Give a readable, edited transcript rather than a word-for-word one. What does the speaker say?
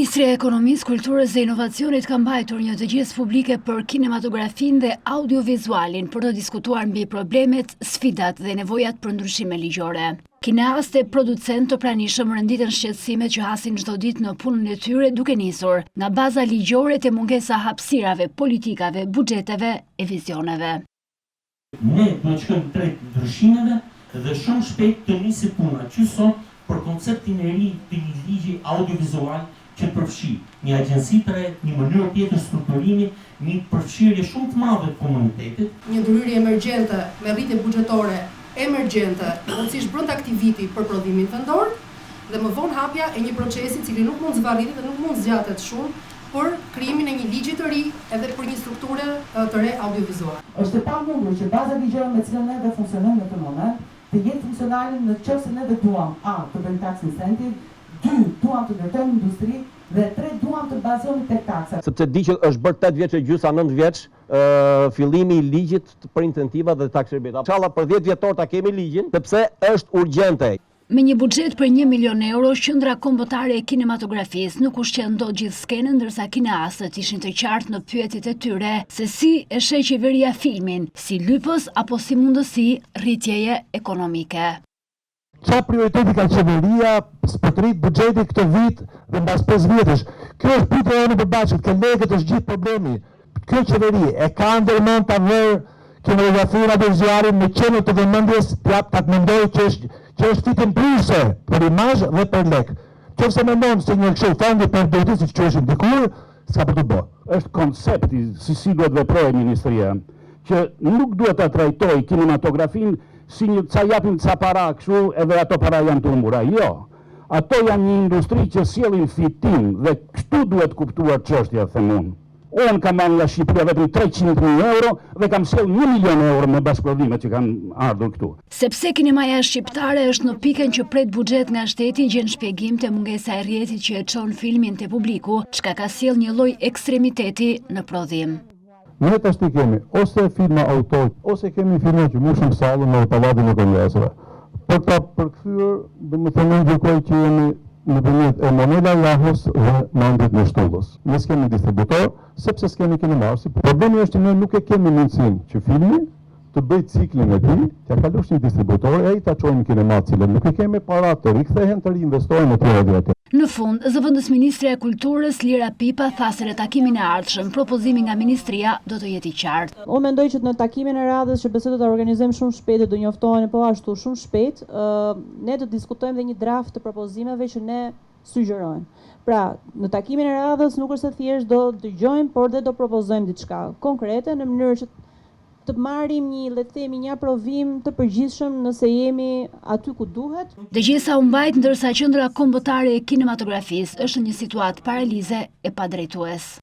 Ministria e Ekonomisë, Kulturës dhe Inovacionit ka mbajtur një dëgjesë publike për kinematografinë dhe audiovizualin për të diskutuar mbi problemet, sfidat dhe nevojat për ndryshime ligjore. Kineast e producent të pranishëm renditën shqetësimet që hasin çdo ditë në punën e tyre duke nisur nga baza ligjore te mungesa hapësirave, politikave, buxheteve e vizioneve. Ne do të shkojmë drejt ndryshimeve dhe shumë shpejt të nisi puna që sot për konceptin e ri të një ligji audiovizual që përfshi një agjenci të re, një mënyrë tjetër strukturimi, një përfshirje shumë të madhe të komunitetit. Një ndryrje emergjente me rritje buxhetore emergjente, rëndësisht brenda këtij viti për prodhimin vendor, dhe më vonë hapja e një procesi i cili nuk mund zvarritet dhe nuk mund zgjatet shumë për krijimin e një ligji të ri edhe për një strukture të re audiovizuale. Është e pamundur që baza ligjore me cilën ne do funksionojmë në këtë moment të jetë funksionale në qoftë se ne do duam a të bëjmë tax incentive, 2 duam të ndërtojmë industri dhe 3 duam të bazohemi tek taksa. Sepse di që është bërë 8 vjeç e gjysmë, 9 vjeç fillimi i ligjit për incentiva dhe taksë shërbeta. Inshallah për 10 vjetor ta kemi ligjin, sepse është urgjente. Me një buxhet për 1 milion euro, Qendra Kombëtare e Kinematografisë nuk ushqen dot gjithë skenën, ndërsa kineastët ishin të qartë në pyetjet e tyre se si e sheh qeveria filmin, si lypës apo si mundësi rritjeje ekonomike. Qa prioriteti ka qeveria për të rritë buxheti këtë vit dhe mbas 5 vjetësh? Kjo është pyetja e përbashkët, ke lekët është gjithë problemi. Kjo qeveri e ka ndërmend ta vërë kinematografinë audiovizualin në qendër të vëmendjes, ta mendoj që është fitim pluse për imazh dhe për lek. Qofse mendon se një kështu fondi për dëti siç quheshin dikur, s'ka për të bërë. Është koncepti si duhet veprojë ministria, që nuk duhet ta trajtojë kinematografinë si një ca japim ca para kështu edhe ato para janë të humbura. Jo. Ato janë një industri që sjellin fitim dhe kështu duhet kuptuar çështja, them unë. Unë kam marrë nga Shqipëria vetëm 300.000 euro dhe kam sjell 1 milion euro me bashkëprodhimet që kanë ardhur këtu. Sepse kinemaja shqiptare është në pikën që pret buxhet nga shteti, gjen shpjegim te mungesa e rrjetit që e çon filmin te publiku, çka ka sjell një lloj ekstremiteti në prodhim. Ne tash kemi ose filma autor, ose kemi filma që mushim sallën në pallatin e kongreseve. Për ta përkthyer, domethënë gjykoj që jemi në përmjet e Monela Jahos dhe Mandit në Shtullës. Ne s'kemi distributor, sepse s'kemi kinemarsi. Problemi është që ne nuk e kemi mundësinë që filmi të bëj ciklin e tij, t'ia kalosh një distributor e ai ta çojmë në kinema, cilën nuk e kemi para të rikthehen të reinvestojnë në tjera dhe Në fund, zëvendës Ministria e Kulturës Lira Pipa tha se në takimin e ardhshëm propozimi nga ministria do të jetë i qartë. Unë mendoj që në takimin e radhës që besoj do ta organizojmë shumë shpejt, do njoftohen po ashtu shumë shpejt, ne do të diskutojmë dhe një draft të propozimeve që ne sugjerojmë. Pra, në takimin e radhës nuk është se thjesht do dëgjojmë, por dhe do propozojmë diçka konkrete në mënyrë që të marrim le të themi një aprovim të përgjithshëm nëse jemi aty ku duhet. Dëgjesa u mbajt ndërsa Qendra Kombëtare e Kinematografisë është në një situatë paralize e padrejtues.